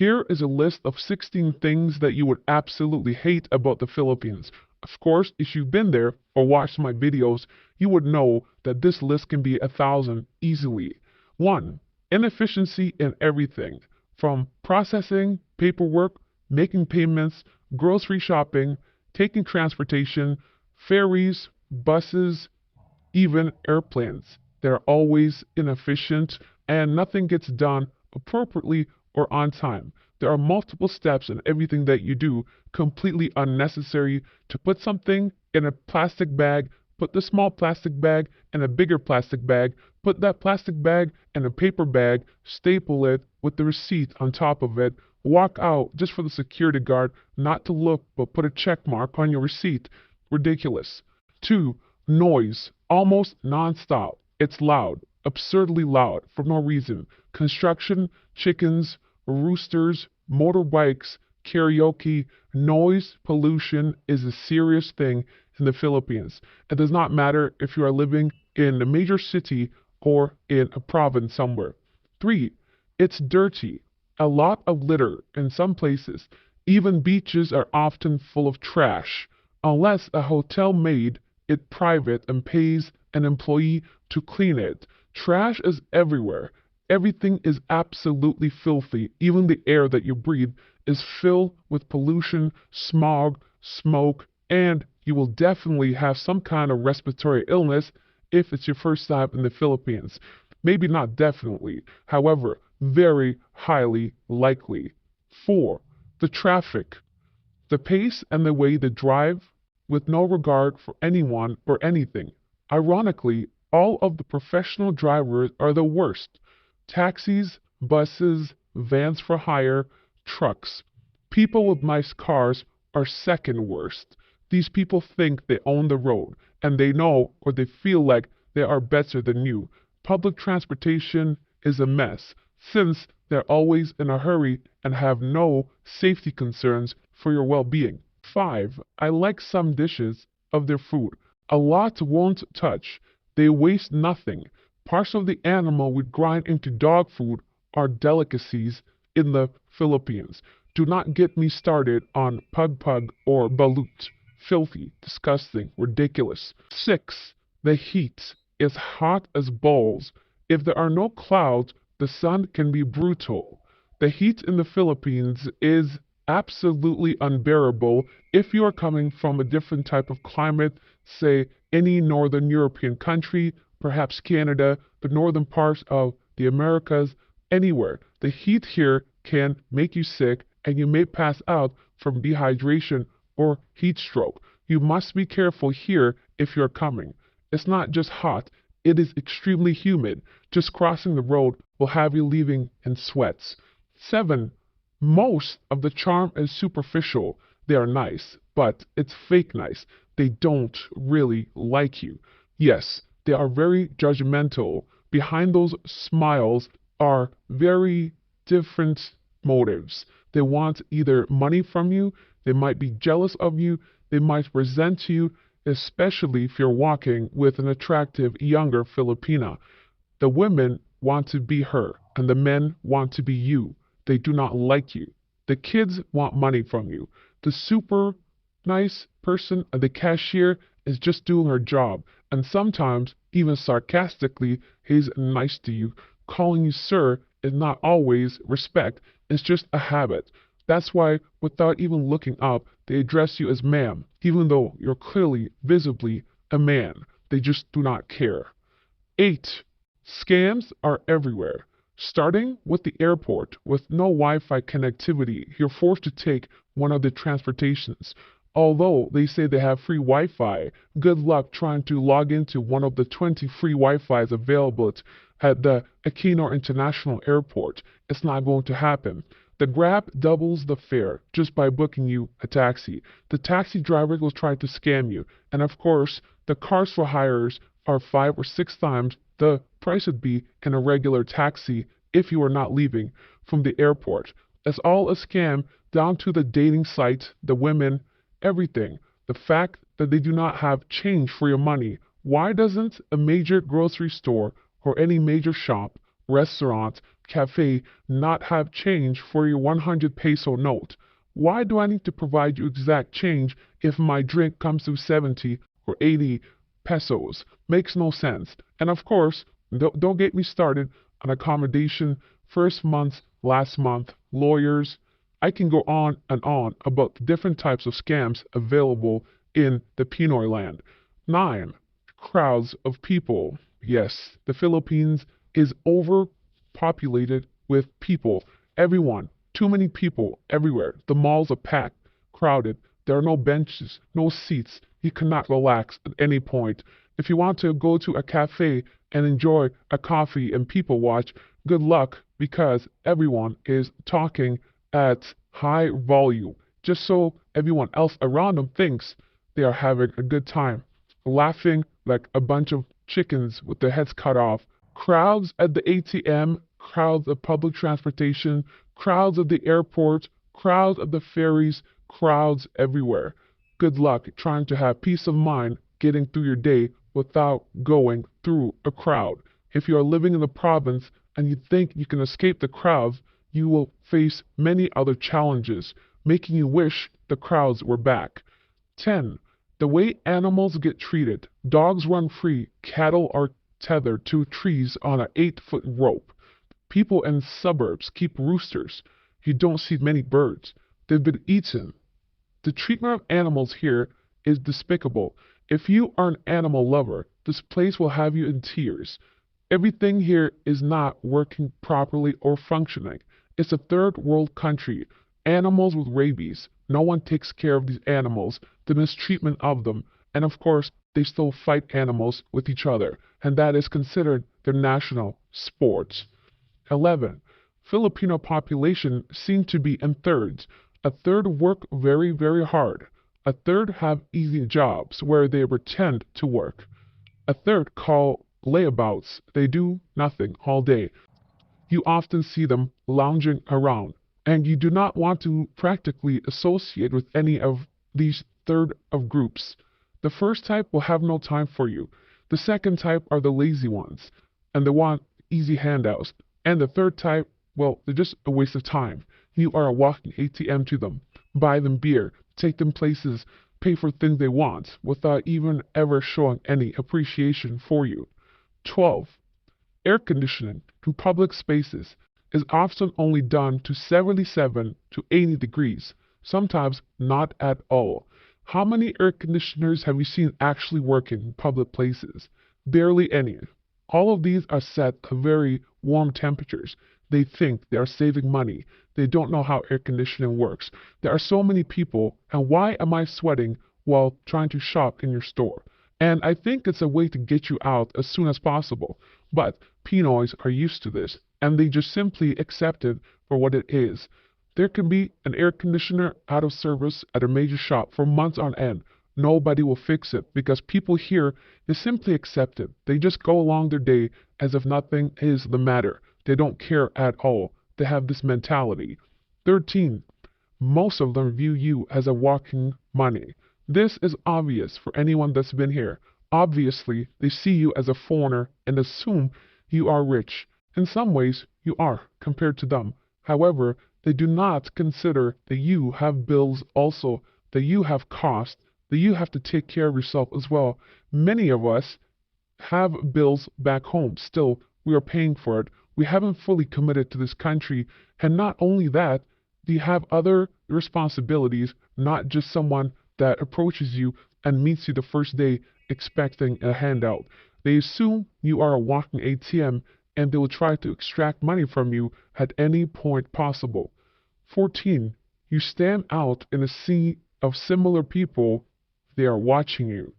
Here is a list of 16 things that you would absolutely hate about the Philippines. Of course, if you've been there or watched my videos, you would know that this list can be 1,000 easily. 1. Inefficiency in everything. From processing, paperwork, making payments, grocery shopping, taking transportation, ferries, buses, even airplanes. They're always inefficient and nothing gets done appropriately or on time. There are multiple steps in everything that you do, completely unnecessary. To put something in a plastic bag, put the small plastic bag in a bigger plastic bag, put that plastic bag in a paper bag, staple it with the receipt on top of it, walk out just for the security guard not to look but put a check mark on your receipt. Ridiculous. 2. Noise. Almost non-stop. It's loud. Absurdly loud for no reason. Construction, chickens, roosters, motorbikes, karaoke. Noise pollution is a serious thing in the Philippines. It does not matter if you are living in a major city or in a province somewhere. 3. It's dirty. A lot of litter in some places. Even beaches are often full of trash. Unless a hotel made it private and pays an employee to clean it. Trash is everywhere. Everything is absolutely filthy. Even the air that you breathe is filled with pollution, smog, smoke, and you will definitely have some kind of respiratory illness if it's your first time in the Philippines. Maybe not definitely, however, very highly likely. 4. The traffic. The pace and the way they drive with no regard for anyone or anything. Ironically, all of the professional drivers are the worst. Taxis, buses, vans for hire, trucks. People with nice cars are second worst. These people think they own the road, and they know or they feel like they are better than you. Public transportation is a mess, since they're always in a hurry and have no safety concerns for your well-being. 5. I like some dishes of their food. A lot won't touch. They waste nothing. Parts of the animal we grind into dog food are delicacies in the Philippines. Do not get me started on pug or balut. Filthy, disgusting, ridiculous. 6. The heat is hot as balls. If there are no clouds, the sun can be brutal. The heat in the Philippines is absolutely unbearable if you are coming from a different type of climate, say any northern European country, perhaps Canada, the northern parts of the Americas, anywhere. The heat here can make you sick and you may pass out from dehydration or heat stroke. You must be careful here if you're coming. It's not just hot, it is extremely humid. Just crossing the road will have you leaving in sweats. 7. Most of the charm is superficial. They are nice, but it's fake nice. They don't really like you. Yes, they are very judgmental. Behind those smiles are very different motives. They want either money from you, they might be jealous of you, they might resent you, especially if you're walking with an attractive younger Filipina. The women want to be her, and the men want to be you. They do not like you. The kids want money from you. The super nice person at the cashier is just doing her job, and sometimes, even sarcastically, he's nice to you. Calling you sir is not always respect, it's just a habit. That's why, without even looking up, they address you as ma'am, even though you're clearly, visibly a man. They just do not care. 8. Scams are everywhere. Starting with the airport, with no Wi-Fi connectivity, you're forced to take one of the transportations. Although they say they have free Wi-Fi, good luck trying to log into one of the 20 free Wi-Fis available at the Aquino International Airport. It's not going to happen. The Grab doubles the fare just by booking you a taxi. The taxi drivers will try to scam you. And of course, the cars for hires are 5 or 6 times the price would be in a regular taxi if you are not leaving from the airport. It's all a scam down to the dating site, the women, everything. The fact that they do not have change for your money. Why doesn't a major grocery store or any major shop, restaurant, cafe not have change for your 100 peso note? Why do I need to provide you exact change if my drink comes to 70 or 80 pesos? Makes no sense. And of course, don't get me started on accommodation, first month, last month, lawyers. I can go on and on about the different types of scams available in the Pinoy land. 9. Crowds of people. Yes, the Philippines is overpopulated with people. Everyone. Too many people everywhere. The malls are packed, crowded. There are no benches, no seats. You cannot relax at any point. If you want to go to a cafe and enjoy a coffee and people watch, good luck because everyone is talking at high volume, just so everyone else around them thinks they are having a good time, laughing like a bunch of chickens with their heads cut off. Crowds at the ATM, crowds of public transportation, crowds at the airport, crowds at the ferries, crowds everywhere. Good luck trying to have peace of mind getting through your day without going through a crowd. If you are living in the province and you think you can escape the crowds, you will face many other challenges, making you wish the crowds were back. 10. The way animals get treated. Dogs run free, cattle are tethered to trees on an 8-foot rope. People in suburbs keep roosters. You don't see many birds. They've been eaten. The treatment of animals here is despicable. If you are an animal lover, this place will have you in tears. Everything here is not working properly or functioning. It's a third world country. Animals with rabies. No one takes care of these animals, the mistreatment of them, and of course, they still fight animals with each other, and that is considered their national sport. 11. Filipino population seem to be in thirds. A third work very, very hard. A third have easy jobs where they pretend to work. A third call layabouts. They do nothing all day. You often see them lounging around, and you do not want to practically associate with any of these third of groups. The first type will have no time for you. The second type are the lazy ones, and they want easy handouts. And the third type, well, they're just a waste of time. You are a walking ATM to them. Buy them beer, take them places, pay for things they want, without even ever showing any appreciation for you. 12. Air conditioning to public spaces is often only done to 77 to 80 degrees, sometimes not at all. How many air conditioners have you seen actually work in public places? Barely any. All of these are set at very warm temperatures. They think they are saving money. They don't know how air conditioning works. There are so many people, and why am I sweating while trying to shop in your store? And I think it's a way to get you out as soon as possible. But Pinoys are used to this, and they just simply accept it for what it is. There can be an air conditioner out of service at a major shop for months on end. Nobody will fix it because people here, they simply accept it. They just go along their day as if nothing is the matter. They don't care at all. They have this mentality. 13. Most of them view you as a walking money. This is obvious for anyone that's been here. Obviously, they see you as a foreigner and assume you are rich. In some ways, you are compared to them. However, they do not consider that you have bills also, that you have costs, that you have to take care of yourself as well. Many of us have bills back home. Still, we are paying for it. We haven't fully committed to this country. And not only that, you have other responsibilities, not just someone that approaches you and meets you the first day expecting a handout. They assume you are a walking ATM and they will try to extract money from you at any point possible. 14. You stand out in a sea of similar people. They are watching you.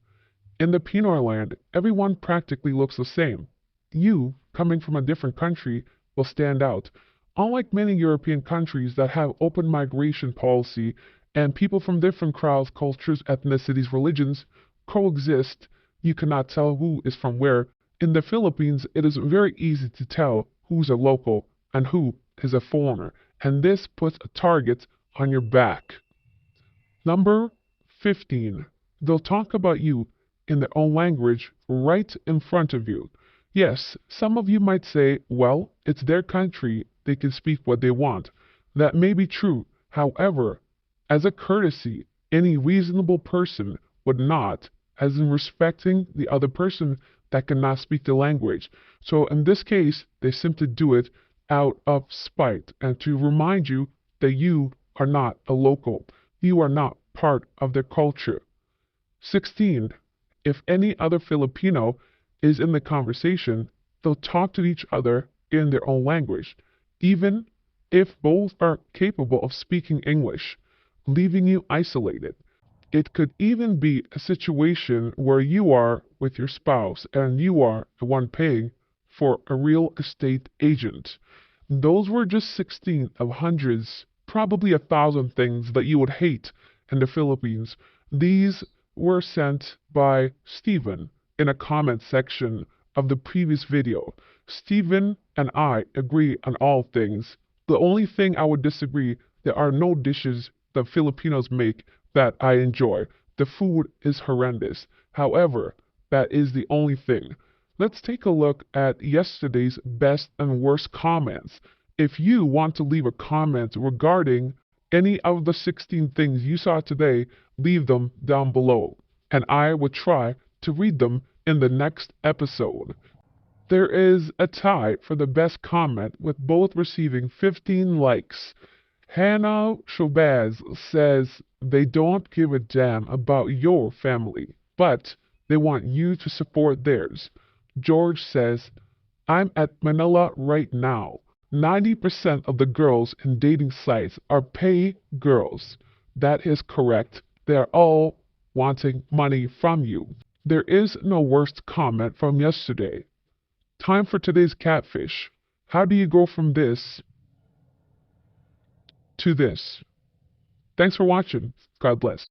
In the Pinoy land, everyone practically looks the same. You, coming from a different country, will stand out. Unlike many European countries that have open migration policy and people from different crowds, cultures, ethnicities, religions coexist, you cannot tell who is from where. In the Philippines, it is very easy to tell who's a local and who is a foreigner, and this puts a target on your back. Number 15. They'll talk about you in their own language right in front of you. Yes, some of you might say, well, it's their country, they can speak what they want. That may be true. However, as a courtesy, any reasonable person would not, as in respecting the other person that cannot speak the language. So in this case, they simply do it out of spite and to remind you that you are not a local. You are not part of their culture. 16. If any other Filipino is in the conversation, they'll talk to each other in their own language, even if both are capable of speaking English, leaving you isolated. It could even be a situation where you are with your spouse and you are the one paying for a real estate agent. Those were just 16 of hundreds, probably 1,000 things that you would hate in the Philippines. These were sent by Stephen in a comment section of the previous video. Stephen and I agree on all things. The only thing I would disagree, there are no dishes that Filipinos make that I enjoy. The food is horrendous. However, that is the only thing. Let's take a look at yesterday's best and worst comments. If you want to leave a comment regarding any of the 16 things you saw today, leave them down below, and I will try to read them in the next episode. There is a tie for the best comment with both receiving 15 likes. Hannah Shobaz says they don't give a damn about your family, but they want you to support theirs. George says, I'm at Manila right now. 90% of the girls in dating sites are pay girls. That is correct. They're all wanting money from you. There is no worst comment from yesterday. Time for today's catfish. How do you go from this to this? Thanks for watching. God bless.